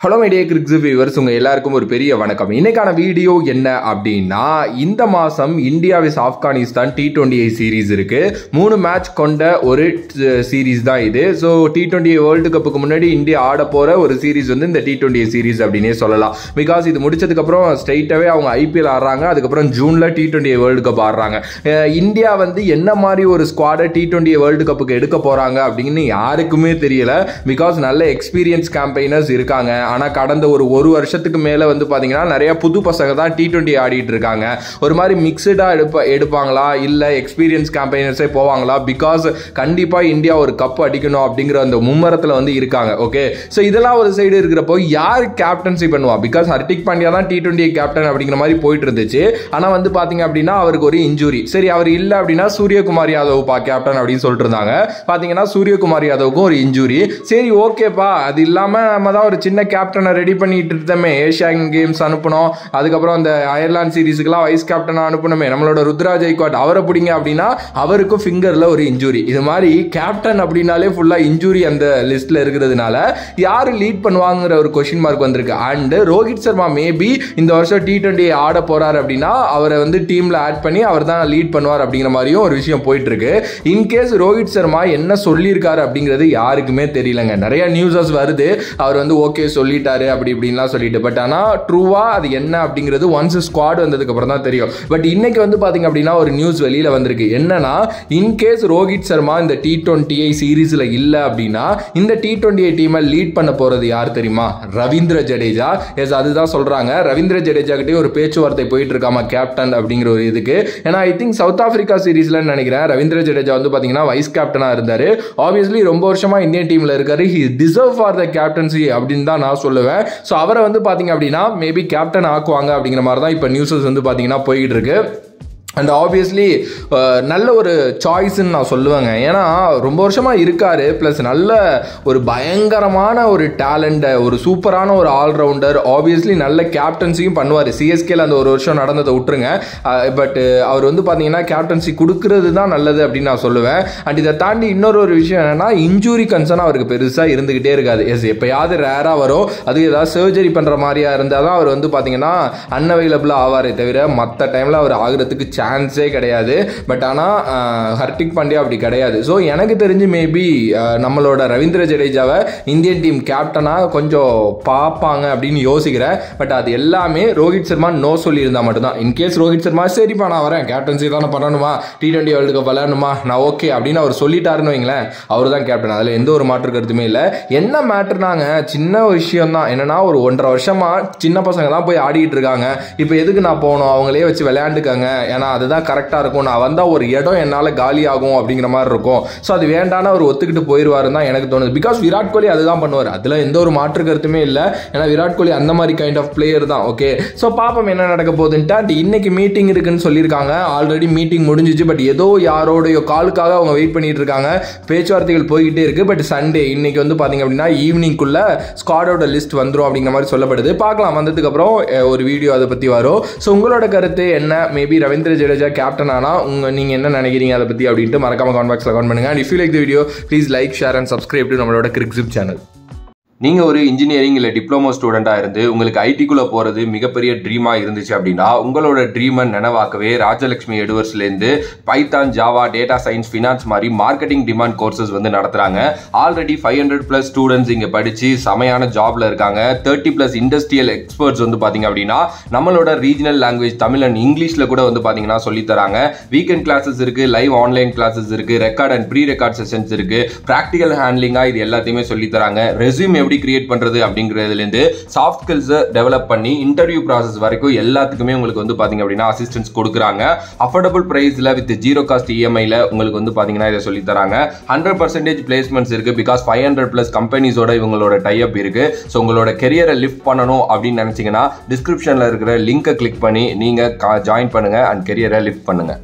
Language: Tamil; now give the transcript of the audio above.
ஹலோ மீடியா கிரிக்ஸ் வியூவர்ஸ், உங்கள் எல்லாருக்கும் ஒரு பெரிய வணக்கம். இன்னைக்கான வீடியோ என்ன அப்படின்னா, இந்த மாதம் இந்தியா விஸ் ஆப்கானிஸ்தான் T20 சீரீஸ் இருக்கு. 3 மேட்ச் கொண்ட ஒரு சீரீஸ் தான் இது. ஸோ T20 வேர்ல்டு கப்புக்கு முன்னாடி இந்தியா ஆட போகிற ஒரு சீரீஸ் வந்து இந்த T20 சீரீஸ் அப்படின்னே சொல்லலாம். பிகாஸ் இது முடிச்சதுக்கப்புறம் ஸ்ட்ரைட்டாகவே அவங்க IPL ஆடுறாங்க. அதுக்கப்புறம் ஜூனில் T20 வேர்ல்டு கப் ஆடுறாங்க. இந்தியா வந்து என்ன மாதிரி ஒரு ஸ்குவாடை T20 வேர்ல்டு கப்புக்கு எடுக்க போகிறாங்க அப்படின்னு யாருக்குமே தெரியல. பிகாஸ் நல்ல எக்ஸ்பீரியன்ஸ் கேம்பெயினர்ஸ் இருக்காங்க. ஆனால் கடந்த ஒரு வருஷத்துக்கு மேலே வந்து பார்த்தீங்கன்னா நிறைய புது பசங்க தான் T20 ஆடிட்டு இருக்காங்க. ஒரு மாதிரி மிக்சடாக எடுப்பாங்களா இல்லை எக்ஸ்பீரியன்ஸ் கேம்பெயினர்ஸே போவாங்களா? பிகாஸ் கண்டிப்பாக இந்தியா ஒரு கப் அடிக்கணும் அப்படிங்கிற அந்த மும்மரத்தில் வந்து இருக்காங்க. ஓகே, ஸோ இதெல்லாம் ஒரு சைடு இருக்கிறப்போ யார் கேப்டன்சி பண்ணுவா? பிகாஸ் ஹர்திக் பாண்டியா தான் T20 கேப்டன் அப்படிங்கிற மாதிரி போயிட்டு இருந்துச்சு. ஆனால் வந்து பார்த்தீங்க அப்படின்னா அவருக்கு ஒரு இன்ஜுரி. சரி, அவர் இல்லை அப்படின்னா சூரியகுமார் யாதவ் கேப்டன் அப்படின்னு சொல்லிட்டு இருந்தாங்க. பார்த்தீங்கன்னா சூரியகுமார் யாதவுக்கும் ஒரு இன்ஜுரி. சரி, ஓகேப்பா, அது இல்லாமல் நம்ம தான் ஒரு சின்ன கேப்டனை ரெடி பண்ணிட்டு இருந்தோமே. ஏஷியன் கேம்ஸ் அனுப்பணும், அதுக்கப்புறம் அந்த அயர்லாந்து சீரீஸுக்குலாம் வைஸ் கேப்டனா அனுப்பணுமே நம்மளோட ருத்ராஜ் ஐக்வாட், அவரை பிடிங்க அப்படின்னா அவருக்கும் ஃபிங்கர்ல ஒரு இன்ஜுரி. இது மாதிரி கேப்டன் அப்படின்னாலே ஃபுல்லா இன்ஜுரி அந்த லிஸ்ட்ல இருக்கிறதுனால யாரு லீட் பண்ணுவாங்கிற ஒரு கொஸ்டின் மார்க் வந்திருக்கு. அண்ட் ரோஹித் சர்மா மேபி இந்த வருஷம் T20 ஆட போறாரு அப்படின்னா அவரை வந்து டீம்ல ஆட் பண்ணி அவர் தான் லீட் பண்ணுவார் அப்படிங்கிற மாதிரியும் ஒரு விஷயம் போயிட்டு இருக்கு. இன்கேஸ் ரோஹித் சர்மா என்ன சொல்லியிருக்காரு அப்படிங்கிறது யாருக்குமே தெரியலங்க. நிறைய நியூஸஸ் வருது, அவர் வந்து ஓகே சொல்லிட்டாரு அப்படி இப்படின்லாம் சொல்லிட்டு. பட் ஆனால் ட்ரூவா அது என்ன அப்படிங்கிறது ஒன்ஸ் ஸ்குவாட் வந்ததுக்கு அப்புறம் தான் தெரியும். பட் இன்னைக்கு வந்து பாத்தீங்க அப்படின்னா ஒரு நியூஸ் வெளியில வந்திருக்கு. என்னன்னா, இன்கேஸ் ரோஹித் சர்மா இந்த T20 சீரீஸ்ல இல்ல அப்படின்னா இந்த T20 டீமை லீட் பண்ண போறது யார் தெரியுமா? ரவீந்திர ஜடேஜா. எஸ், அதுதான் சொல்றாங்க. ரவீந்திர ஜடேஜா கிட்டே ஒரு பேச்சுவார்த்தை போயிட்டு இருக்காமா கேப்டன் அப்படிங்கிற ஒரு இதுக்கு. ஏன்னா ஐ திங்க் சவுத் ஆப்பிரிக்கா சீரீஸ்ல நினைக்கிறேன் ரவீந்திர ஜடேஜா வந்து பாத்தீங்கன்னா வைஸ் கேப்டனா இருந்தாரு. ஆப்வியஸ்லி ரொம்ப வருஷமா இந்தியன் டீம்ல இருக்காரு. He deserve for the captaincy அப்படின்னு தான் நான் சொல்லுவேன். ஸோ அவரை வந்து பார்த்தீங்க அப்படின்னா மேபி கேப்டன் ஆக்குவாங்க அப்படிங்கிற மாதிரி தான் இப்போ நியூஸஸ் வந்து பார்த்தீங்கன்னா போயிட்டு இருக்கு. அண்ட் ஆப்வியஸ்லி நல்ல ஒரு சாய்ஸ்ன்னு நான் சொல்லுவேங்க. ஏன்னா ரொம்ப வருஷமாக இருக்காரு, ப்ளஸ் நல்ல ஒரு பயங்கரமான ஒரு டேலண்ட், ஒரு சூப்பரான ஒரு ஆல்ரவுண்டர். ஆப்வியஸ்லி நல்ல கேப்டன்சியும் பண்ணுவார். CSKல அந்த ஒரு வருஷம் நடந்ததை விட்டுருங்க. பட் அவர் வந்து பார்த்தீங்கன்னா கேப்டன்சி கொடுக்கறது தான் நல்லது அப்படின்னு நான் சொல்லுவேன். அண்ட் இதை தாண்டி இன்னொரு விஷயம் என்னன்னா, இன்ஜூரி கன்சர்ன் அவருக்கு பெருசாக இருந்துகிட்டே இருக்காது. எஸ், எப்பயாவது ரேராக வரும். அது ஏதாவது சர்ஜரி பண்ணுற மாதிரியா இருந்தால் தான் அவர் வந்து பார்த்தீங்கன்னா அன்அவைலபிளாக ஆவாரே தவிர மற்ற டைமில் அவர் ஆகிறதுக்கு சான்ஸே கிடையாது. பட் ஆனால் ஹர்திக் பாண்டியா அப்படி கிடையாது. ஸோ எனக்கு தெரிஞ்சு மேபி நம்மளோட ரவீந்திர ஜடேஜாவை இந்தியன் டீம் கேப்டனாக கொஞ்சம் பார்ப்பாங்க அப்படின்னு யோசிக்கிறேன். பட் அது எல்லாமே ரோஹித் சர்மா நோ சொல்லியிருந்தா மட்டும்தான். இன்கேஸ் ரோஹித் சர்மா சரிப்பா நான் வரேன், கேப்டன்சி தானே பண்ணணுமா, T20 வேர்ல்டு கப் விளையாடணுமா, நான் ஓகே அப்படின்னு அவர் சொல்லிட்டாருன்னு வைங்களேன், அவர் தான் கேப்டன். அதில் எந்த ஒரு மாற்று கருத்துமே இல்லை. என்ன மேட்டர்னாங்க, சின்ன விஷயம் தான். என்னன்னா ஒரு 1.5 வருஷமா சின்ன பசங்க தான் போய் ஆடிட்டு இருக்காங்க. இப்போ எதுக்கு நான் போகணும், அவங்களே வச்சு விளையாண்டுக்காங்க, ஏன்னா அதுதான் கரெக்டாக இருக்கும். நான் வந்தால் ஒரு இடம் என்னால் காலி ஆகும் அப்படிங்கிற மாதிரி இருக்கும். ஸோ அது வேண்டான அவர் ஒத்துக்கிட்டு போயிடுவாருன்னு தான் எனக்கு தோணுது. பிகாஸ் விராட் கோலி அதுதான் பண்ணுவார், அதில் எந்த ஒரு மாற்று கருத்துமே இல்லை. ஏன்னா விராட் கோலி அந்த மாதிரி கைண்ட் ஆஃப் பிளேயர் தான். ஓகே, ஸோ பாப்போம் என்ன நடக்க போகுதுன்ட்டு. இன்னைக்கு மீட்டிங் இருக்குன்னு சொல்லியிருக்காங்க. ஆல்ரெடி மீட்டிங் முடிஞ்சிச்சு. பட் ஏதோ யாரோடைய காலுக்காக அவங்க வெயிட் பண்ணிட்டு இருக்காங்க. பேச்சுவார்த்தைகள் போய்கிட்டே இருக்கு. பட் சண்டே இன்னைக்கு வந்து பார்த்தீங்க அப்படின்னா ஈவினிங்குள்ள ஸ்குவாடோட லிஸ்ட் வந்துடும் அப்படிங்கிற மாதிரி சொல்லப்படுது. பார்க்கலாம், வந்ததுக்கு அப்புறம் ஒரு வீடியோ அதை பற்றி வரும். ஸோ உங்களோட கருத்து என்ன? மேபி ரவீந்திர ஜடேஜா கேப்டன் ஆனா நீங்க என்ன நினைக்கிறீங்க அதை பத்தி அப்படின்ட்டு மறக்காம கமெண்ட் பாக்ஸ்ல கமெண்ட் பண்ணுங்க. And if you like the video please like, share and subscribe to நம்மளோட கிரிக்ஸிப் சேனல். நீங்கள் ஒரு இன்ஜினியரிங் இல்லை டிப்ளமோ ஸ்டூடெண்ட்டாக இருந்து உங்களுக்கு ஐடிக்குள்ளே போகிறது மிகப்பெரிய ட்ரீமாக இருந்துச்சு அப்படின்னா உங்களோட ட்ரீமை நினைவாக்கவே ராஜலட்சுமி எட்வர்ட்ஸ்லேருந்து Python, Java, data science, finance மாதிரி மார்க்கெட்டிங் டிமாண்ட் கோர்சஸ் வந்து நடத்துகிறாங்க. ஆல்ரெடி 500+ ஸ்டூடெண்ட்ஸ் இங்கே படித்து செமையான ஜாபில் இருக்காங்க. 30+ இண்டஸ்ட்ரியல் எக்ஸ்பர்ட்ஸ் வந்து பார்த்தீங்க அப்படின்னா நம்மளோட ரீஜனல் லாங்குவேஜ் தமிழ் அண்ட் இங்கிலீஷில் கூட வந்து பார்த்தீங்கன்னா சொல்லித்தராங்க. வீக்கெண்ட் கிளாஸஸ் இருக்குது, லைவ் ஆன்லைன் கிளாஸஸ் இருக்குது, record and pre record sessions இருக்குது, ப்ராக்டிக்கல் ஹேண்ட்லிங்காக இது எல்லாத்தையுமே சொல்லித்தராங்க. ரெஸ்யூம் எப்படி கிரியேட் பண்றது அப்படிங்கிறதுலேருந்து சாஃப்ட் ஸ்கில்ஸை டெவலப் பண்ணி இன்டர்வியூ ப்ராசஸ் வரைக்கும் எல்லாத்துக்குமே உங்களுக்கு வந்து பார்த்தீங்க அப்படின்னா அசிஸ்டன்ஸ் கொடுக்குறாங்க. அஃபோர்டபுள் ப்ரைஸில் வித் 0 காஸ்ட் EMIயில் உங்களுக்கு வந்து பார்த்தீங்கன்னா இதை சொல்லி தராங்க. 100% பிளேஸ்மெண்ட்ஸ் இருக்கு. பிகாஸ் 500+ கம்பெனிஸோட இவங்களோட டைப் இருக்கு. ஸோ உங்களோட கெரியரை லிஃப்ட் பண்ணணும் அப்படின்னு நினைச்சீங்கன்னா டிஸ்கிரிப்ஷனில் இருக்கிற லிங்கை கிளிக் பண்ணி நீங்க ஜாயின் பண்ணுங்க அண்ட் கெரியரை லிஃப்ட் பண்ணுங்க.